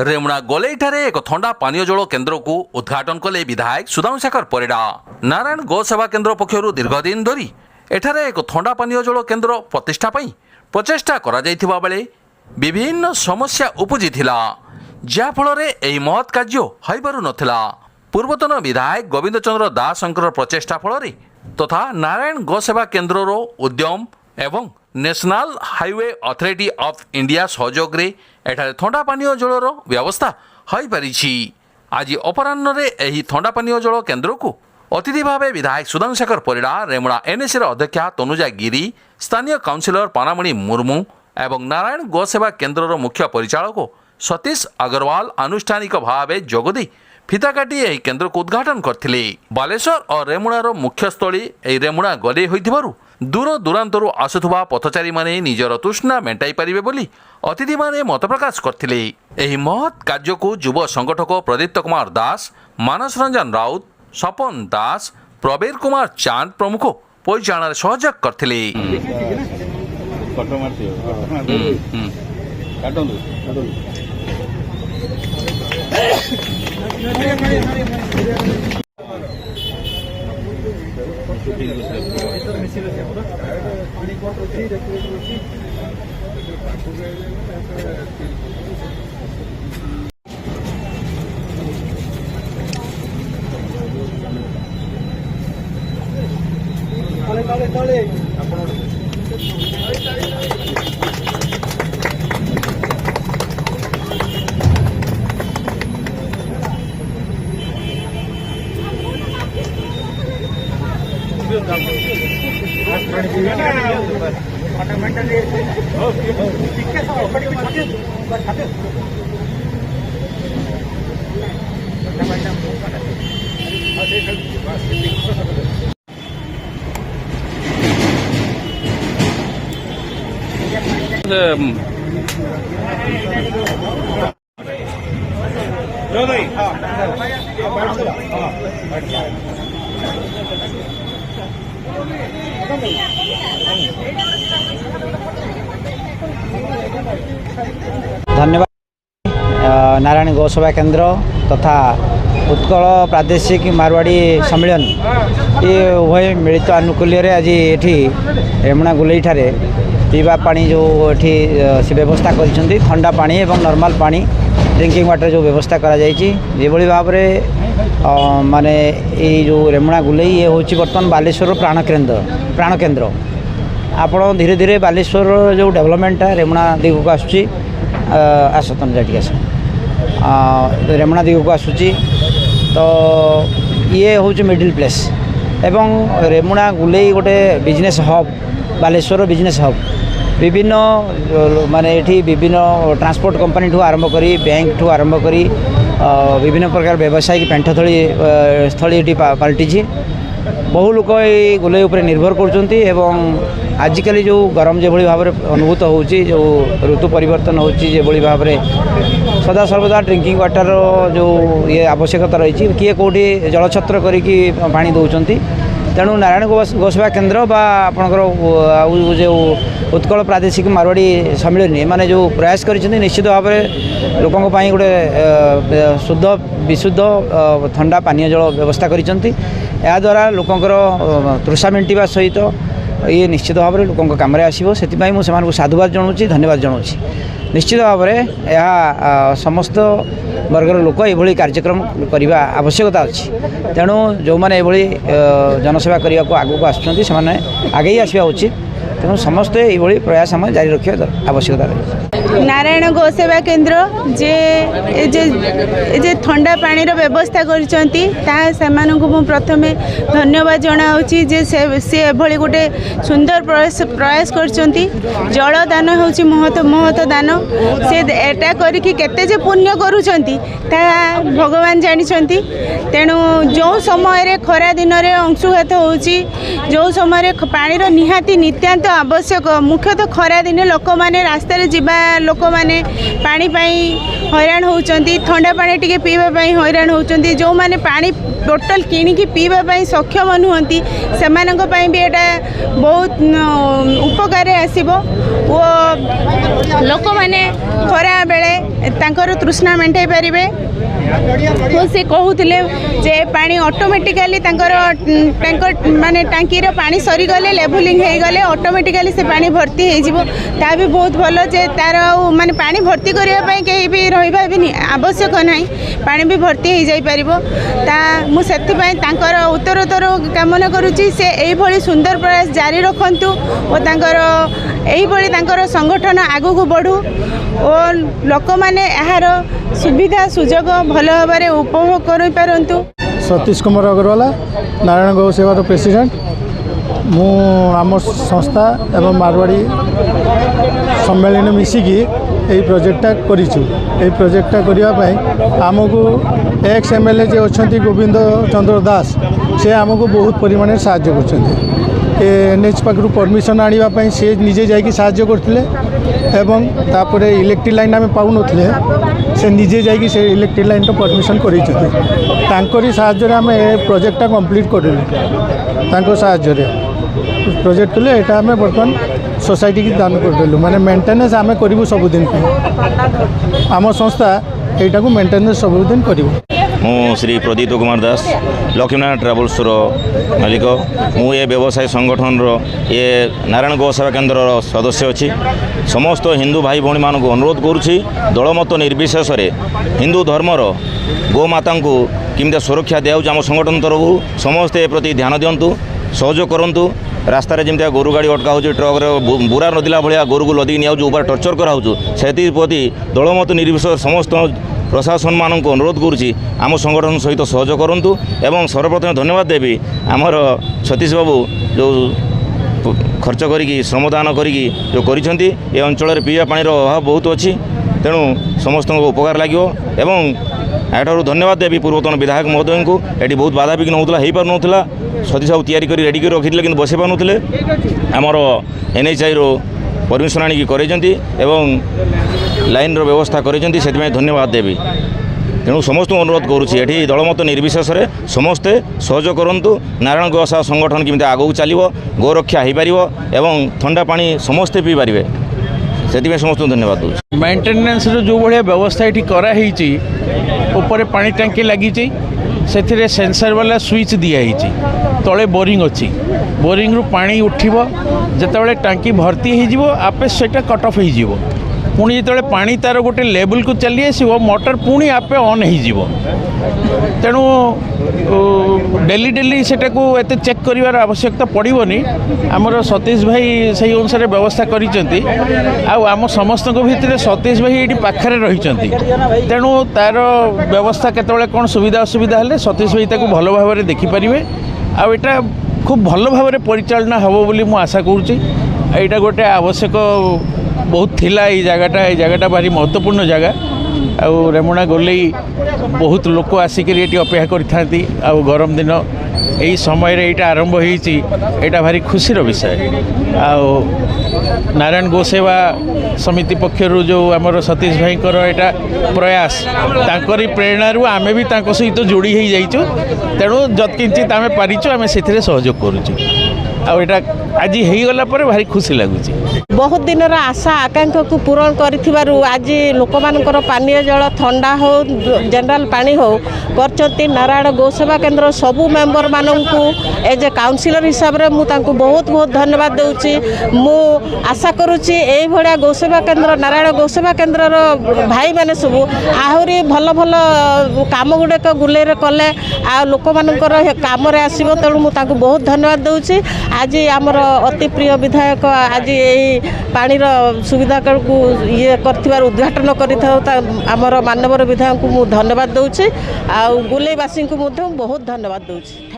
रेमुणा गोलेईठारे एक थंडा पानीय जल केन्द्र को उद्घाटन कले विधायक सुधांशेखर परिडा। नारायण गो सेवा केन्द्र पक्षर दीर्घदिन धरी एठारे एक थंडा पानीय जल केन्द्र प्रतिष्ठा पई प्रचेष्टा करा जायथिबा बेले विभिन्न समस्या उपजी थिला, जा फल एही महत् कार्य होई पारु नथिला। पूर्वतन विधायक गोविंद चंद्र दासंकर प्रचेष्टा फल तथा नारायण गो सेवा केन्द्र उद्यम एवं national highway authority of India सहयोग रे एठारे थंडा पानीय जलर व्यवस्था होई परिछि। आज अपराह्न रे एही थंडा पानीय जल केन्द्र को अतिथि भावे विधायक सुधांशेखर परिडा, रेमुणा एनएसी अध्यक्षा तनुजा गिरी, स्थानीय काउंसिलर पानामणि मुर्मू एवं नारायण गो सेवा केन्द्र मुख्य परिचालक सतीश अग्रवाल आनुष्ठानिक भावे जोगदी फिता काटी यह केन्द्र को उद्घाटन करथिले। बालेश्वर और रेमुणार मुख्य स्थली एही रेमुणा गले होइथिबारु दूर दूरांतरु आसुथुबा पथचारी माने निजर तृष्णा मेंटाई पारिबे बोली अतिथि माने मत प्रकाश करथिले। एही महत् कार्य को युव संगठक प्रदीप्त कुमार दास, मानस रंजन राउत, सपन दास, प्रवीर कुमार चांद प्रमुख परिचालन सहयोग करथिले। धन्यवाद। नारायण गो सेवा केन्द्र तथा उत्कल प्रादेशिक मारवाड़ी सम्मेलन ये उभय मिलित आनुकूल्य आज ये रेमुणा गोलेई ठारे पीवा पानी जो ये व्यवस्था कर ठंडा पानी एवं नॉर्मल पानी ड्रिंकिंग वाटर जो व्यवस्था करा भाव माने ये जो रेमुणा गोलेई ये हूँ बर्तमान बालेश्वर प्राण केन्द्र आपण धीरे धीरे बालेश्वर जो डेवलपमेंट रेमुणा दिग को आसूँ आसतन जाटी आस रेमुणा दिग को आसूँ तो ये हूँ मिडिल प्लेस एवं रेमुणा गोलेई गोटे business hub Baleshwar business hub विभिन्न माने ये विभिन्न ट्रांसपोर्ट कंपनी ठू आरंभ करी बैंक ठू आरंभ करी विभिन्न प्रकार व्यावसायिक पेंठस्थली स्थली पलटि बहु लोक ये गोलेई उपर निर्भर कर आजिकल जो गरम जो भाव में अनुभूत हो जो ऋतु परिवर्तन हो भाव में सदा सर्वदा ड्रिंकिंग वाटर जो ये आवश्यकता रही किए कौटी जलछत्र करके पानी दौरान तेणु नारायण गो सेवा केन्द्र बा आपणकर जो उत्कल प्रादेशिक मारवाड़ी सम्मेलन माने जो प्रयास कर निश्चित भाव में लोकों गोटे शुद्ध विशुद्ध ठंडा पानीय जल व्यवस्था करद्वारा लोकंर तृषा मेंटा सहित ये निश्चित भाव में लोकों काम आसो से साधुवाद जनाऊँ धन्यवाद जनाऊँ। निश्चित भाव में यह समस्त वर्गर लोक ये कार्यक्रम करने आवश्यकता अच्छी तेणु जो मैंने ये जनसेवा करने को आगू आसुँच आगे ही आसवा उचित तेणु समस्ते ये प्रयास आम जारी रखा आवश्यकता रही। नारायण गो सेवा केन्द्र जे ठंडा पानी व्यवस्था कर प्रथम धन्यवाद जनाऊँगी जे से भली गोटे सुंदर प्रयास कर जलदान हूँ महत दान से एटा करके केते पुण्य करुँच भगवान जानी तेणु जो समय खरा दिन में अंशुघात हो जो समय पानी निहाती नित्यांत आवश्यक मुख्यतः खरा दिन लोक मैंने रास्तार जीवा लोक मैंने पानी हैरान होउचंती ठंडा पानी टिके पीवा हैरान होउचंती जो मैंने पानी टोटल किणिकी पीवा सक्षम नुहंती सेमानंक पई भी एटा बहुत उपकार आसीबो वो लोक मैंने खरा बेले तांकर तृष्णा मेंटाई पारिबे तो से कहूले जे पानी ऑटोमेटिकली टैंकर माने टांकी पानी सरीगले लेवलिंग हो गले ऑटोमेटिकली से पानी भर्ती हो ता भी बहुत भल जे तार माने पानी भर्ती करने कहीं भी रहा भी आवश्यक ना पानी भी भर्ती हो जाई परिबो ता मु सेथिपई तांकर उत्तरोत्तर कामना करुच्ची से यही सुंदर प्रयास जारी रखंतु और तांकर यही तांकर संगठन आगू को बढ़ू और लोक माने यार सुविधा सुजोग भल भाव उपभोग कर पारंतु। सतीश कुमार अग्रवाला नारायण गौ सेवार प्रेसिडेंट मु आम संस्था एवं मारवाड़ी सम्मेलन मिसिकी यही प्रोजेक्टा करिछु यही प्रोजेक्टा करने आमको एक्स एमएलए जे अच्छा गोविंद चंद्र दास से आमको बहुत परिमाण साहाय्य कर एनएच पाखु परमिशन आने सी निजे जाकि साहाय्य करते एवं तापर इलेक्ट्रिक लाइन आम पाऊन से निजे जाकि से इलेक्ट्रिक लाइन तो परमिशन करी साहाय्य आम प्रोजेक्टा कंप्लीट करूँ साहाय्य प्रोजेक्ट कले यहाँ आम बर्तमान सोसाइटी की दान करदेलु माने मेंटेनेंस आम करूँ सबुदिन आम संस्था यहाँ को मेंटेनेंस सबुदिन करूँ। मु श्री प्रदीप कुमार दास लक्ष्मीनारायण ट्राभल्स मालिक मु ये व्यवसाय संगठन ये नारायण गौ सेवा केन्द्र सदस्य अच्छी समस्त हिंदू भाई भौणी मानक अनुरोध करुँची दलमत निर्विशेष हिंदू धर्मर गोमाता को किमित सुरक्षा दिया आम संगठन तरफ समस्ते प्रति ध्यान दिंतु सहयोग करूँ रास्त जमी गोरु गाड़ी अटका हो ट्रक्रे बुरा नदीला भाया गोरु को लदी नहीं ऊपर टर्चर कराऊँ से प्रति दलमत निर्विशेष समस्त प्रशासन मानक अनुरोध करुँची आम संगठन सहित सहयोग करूँ एवं सर्वप्रथम धन्यवाद देवी आमर सतीश बाबू जो खर्च करी श्रमदान करी जो करिसेंती ए अंचल पीवा पानी अभाव बहुत अच्छी तेणु समस्त उपकार लगे एवं याठू धन्यवाद देवी पूर्वतन विधायक महोदय को ये बहुत बाधा विघ्न होता हो पार सतीश बाबू तैयारी कर रेडी कर रखी कि बसई पारे आमर एनएचआई रो परमिशन आनिक करते लाइन रो व्यवस्था करते से धन्यवाद देवी तेणु समस्त अनुरोध करुँची ये दलमत निर्विशेष समस्ते सहयोग करूँ नारायण गौ सेवा संगठन केमी आगू चलो गोरक्षा हो पार एवं ठंडा पानी समस्ते पी पारे से समस्त धन्यवाद दूँ। मेंटेनेंस जो भाया व्यवस्था ये कराई ऊपर पानी टांकी लगी से सेंसर वाला स्विच दिखाई तले बोरिंग अच्छी बोरिंग रु पानी उठिबो जेतेबेले टांकी भर्ती हो आपे सेटा कट ऑफ हो पुणी जो पानी तार गोटे लेवल को चली आसो मोटर पुणी आपे ऑन हो तेणु डेली डेली सेटा को एते चेक करिवार आवश्यकता पड़ोनी आमर सतीश भाई से अनुसार व्यवस्था करिसेंती आम समस्त भितर सतीश भाई ये पाखरे रही तेणु तार व्यवस्था केतबेले कौन सुविधा असुविधा हेले सतीश भाई ताको भल भाव में देखिपारे आटा खूब भल भाव में परिचालना हम बोली मु आशा करुँची यहाँ गोटे आवश्यक बहुत थिला ये जगटा भारी महत्वपूर्ण जगह आउ रेमुणा गोलेई बहुत लोक आसिक ये अपेक्षा करथांती आउ गरम दिन यही समय यहाँ आरंभ होता भारी खुशीर विषय आउ नारायण गौ सेवा समिति पक्षर जो आमर सतीश भाई यहाँ प्रयास तांकरी प्रेरणारू आमे भी तांको सहित जोड़ी हो जाइचु तेणु जत्किंचित आमे पारिचु आमे सेथिरे सहयोग करूचु आउ एटा आज होगला पर भारी खुशी लगुच। बहुत दिन आशा आकांक्षा को पूरण कर आज लोक मानकर पानीय जल ठंडा हो जनरल पानी हो करचंती नारायण गौ सेवा केन्द्र सबू मेंबर मानू एज ए काउंसिलर हिसाब से मुझे बहुत बहुत धन्यवाद दूची मु आशा करुच्ची यही भाया गौ सेवा केन्द्र नारायण गौ सेवा केन्द्र भाई मैंने सब आहरी भल भल काम गुड़ाक गुलेर कले आ लोक मानकर काम आसो तेणु मुझे बहुत धन्यवाद दूची आज आमर अति प्रिय विधायक आज यही पानीर सुविधा को ये कर उद्घाटन कर मानवर विधायक को धन्यवाद दूची आ गुलेईवासी को बहुत धन्यवाद दूची।